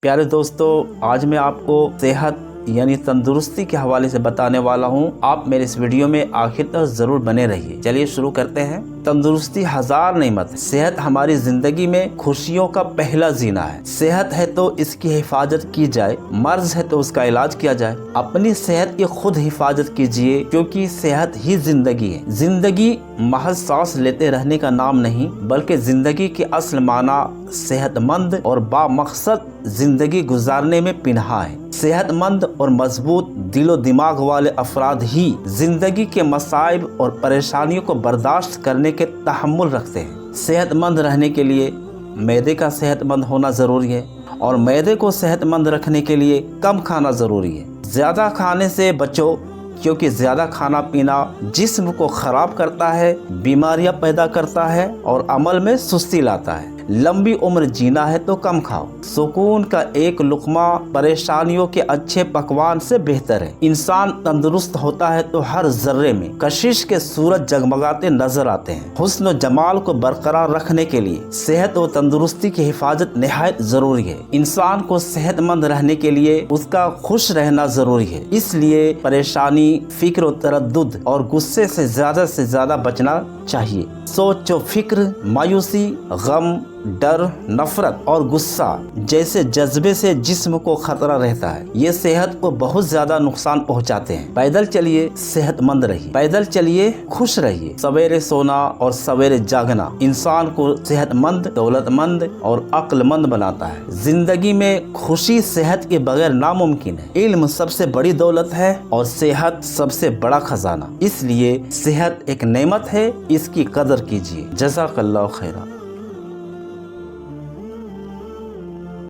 प्यारे दोस्तों, आज मैं आपको सेहत यानी तंदुरुस्ती के हवाले से बताने वाला हूँ। आप मेरे इस वीडियो में आखिर तक जरूर बने रहिए। चलिए शुरू करते हैं। तंदुरुस्ती हजार नेमत। सेहत हमारी जिंदगी में खुशियों का पहला जीना है। सेहत है तो इसकी हिफाजत की जाए, मर्ज है तो उसका इलाज किया जाए। अपनी सेहत की खुद हिफाजत कीजिए, क्योंकि सेहत ही जिंदगी है। जिंदगी महज सांस लेते रहने का नाम नहीं, बल्कि जिंदगी की असल माना सेहतमंद और बामकसद जिंदगी गुजारने में पिन्हा है। सेहतमंद और मजबूत दिलो दिमाग वाले अफराद ही जिंदगी के मसाइब और परेशानियों को बर्दाश्त करने के तहम्मुल रखते हैं। सेहतमंद रहने के लिए मैदे का सेहतमंद होना ज़रूरी है, और मैदे को सेहतमंद रखने के लिए कम खाना ज़रूरी है। ज़्यादा खाने से बचो, क्योंकि ज़्यादा खाना पीना जिस्म को ख़राब करता है, बीमारियां पैदा करता है और अमल में सुस्ती लाता है। लंबी उम्र जीना है तो कम खाओ। सुकून का एक लुक़मा परेशानियों के अच्छे पकवान से बेहतर है। इंसान तंदुरुस्त होता है तो हर जर्रे में कशिश के सूरज जगमगाते नजर आते हैं। हुस्न और जमाल को बरकरार रखने के लिए सेहत और तंदुरुस्ती की हिफाजत निहायत जरूरी है। इंसान को सेहतमंद रहने के लिए उसका खुश रहना जरूरी है। इसलिए परेशानी, फिक्र और तरद्दुद और गुस्से से ज्यादा बचना चाहिए। सोच और फिक्र, मायूसी, गम, डर, नफरत और गुस्सा जैसे जज्बे से जिस्म को खतरा रहता है। ये सेहत को बहुत ज्यादा नुकसान पहुंचाते हैं। पैदल चलिए, सेहतमंद रहिए। पैदल चलिए, खुश रहिए। सवेरे सोना और सवेरे जागना इंसान को सेहतमंद, दौलतमंद और अक्लमंद बनाता है। जिंदगी में खुशी सेहत के बगैर नामुमकिन है। इल्म सबसे बड़ी दौलत है और सेहत सबसे बड़ा खजाना। इसलिए सेहत एक नेमत है, इसकी कदर कीजिए। जज़ाकल्लाहु खैरा।